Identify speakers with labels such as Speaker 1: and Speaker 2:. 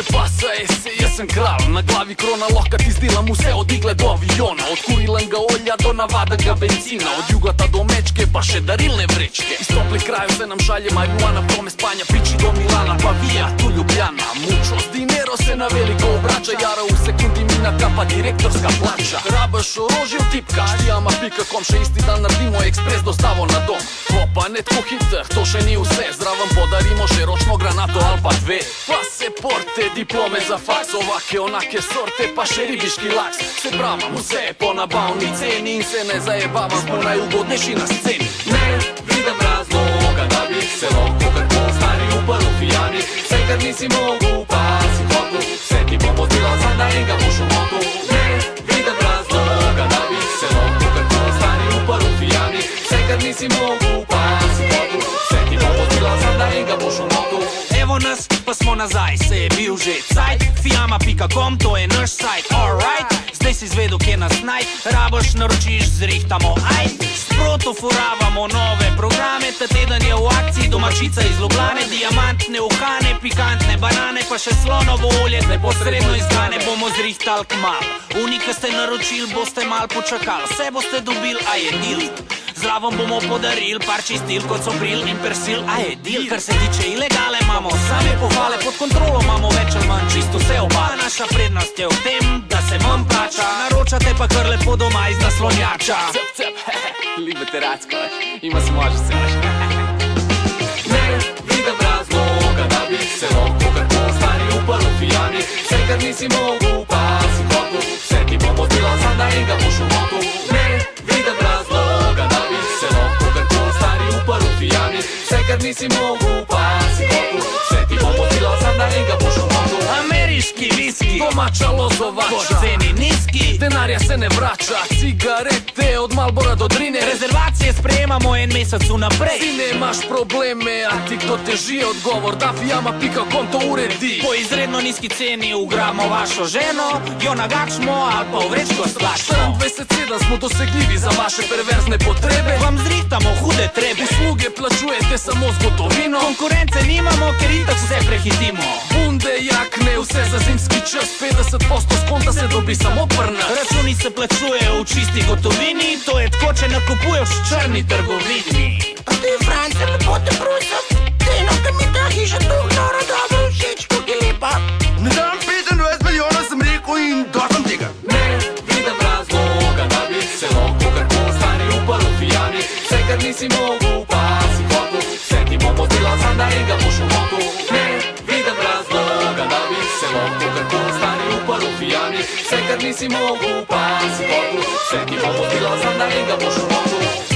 Speaker 1: Ke pasa se, jaz sem kralj. Na glavi krona, lahko ti zdelam vse od igle do aviona. Od kurilenega olja do navadnega benzina, od jugota do mečke pa še darilne vrečke. Iz toplih krajev se nam šalje marihuana, prome spanja, piči do Milana, pa vija tu Ljubljana. Mučo z dinero se na veliko obrača, jara v sekundi mina kapa direktorska plača. Rabaš orožje v tipkaš, fijama.com, še isti dan naredimo ekspres dostavo na dom. Pa ne tako hitr, to še ni vse, zraven podarimo še ročno granato ali pa dve. Paseporte, diplome za faks, ovake onake sorte, pa še ribiški laks. Se pravam, vse je po nabavni ceni in se ne zajebavam, smo najugodnejši na sceni.
Speaker 2: Ne vidim razloga, da bi se lahko kako stari uprl fijani. Vse kar nisi mogel, pa si hotel, vse ti bomo delal, za da enega boš umotil. Ne vidim razloga, da bi se lahko kako stari uprl fijani. Vse kar nisi mogel, pa si hotel, vse ti bomo delal, za da enega boš umotil.
Speaker 3: Evo nas, pa smo nazaj, se je bil že cajt. Fijama.com, to je naš sajt, alright. Zdaj si izvedel, kje nas najd, rabaš, naročiš, zrihtamo, ajd. Sproto furavamo nove programe, ta teden je v akciji domačica iz Ljubljane. Diamantne uhane, pikantne banane, pa še slonovo olje, neposredno iz Gane. Bomo zrihtali kmal, unika ste naročil, boste mal počakal, vse boste dobil, a je deal. Zraven bomo podaril par čistil, kot so bril in persil, a je deal. Kar se tiče ilegale, imamo same pohvale, pod kontrolo imamo več ali manj čisto vse oba. Naša prednost je v tem, da se manj plača, naročate pa kar lepo doma iz naslonjača.
Speaker 1: Cep, cep, любите рацко, има се може се.
Speaker 2: Ne vidim razloga, da bi se lahko kako stari uprl fijani. Vse kar nisi mogel, pa si hotel, vse ti bomo delal, za da enega boš umotil. Ne vidim razloga, da bi se lahko kako stari uprl fijani. Vse kar nisi mogel, pa si hotel, vse ti bomo delal, za da enega boš umotil.
Speaker 3: Ameriški viski,
Speaker 1: Domača lozovača,
Speaker 3: po ceni nizki,
Speaker 1: denarja se ne vrača, cigarete od Marlbora do Drine.
Speaker 3: rezervacije sprejemamo en mesec vnaprej.
Speaker 1: Ti nemaš probleme, a ti kdo teži odgovor, da fijama.com to uredi.
Speaker 3: Po izredno nizki ceni ugramo vašo ženo, jo nagačmo ali pa v vrečko stlačimo.
Speaker 1: 24/7 smo dosegljivi za vaše perverzne potrebe.
Speaker 3: Vam zrihtamo hude trebe,
Speaker 1: Usluge plačujete samo z gotovino.
Speaker 3: konkurence nimamo, ker itak vse prehitimo.
Speaker 1: Bunde, jakne, vse za zimski čas, 50% skonta se dobi samo prna.
Speaker 3: Računi se plačujejo v čisti gotovini, to je tako, če nakupuješ v črni trgovini.
Speaker 4: A ti, France, lepo te prosim, Tino, ker mi ta hiša tu noro dobro všeč, koliko je lepa.
Speaker 5: Ne dam 25 milijonov, sem rekel, in došem tega.
Speaker 2: Ne vidim razloga, da bi se lahko kako stari uprl fijani. Vse kar nisi mogel, pa si hotel, vse ti bomo delal, za da enega boš umotil. Ne vidim razloga, da bi se lahko kako stari uprl fijani. Vse kar nisi mogel, pa si hotel, vse ti bomo delal, za da enega boš umotil.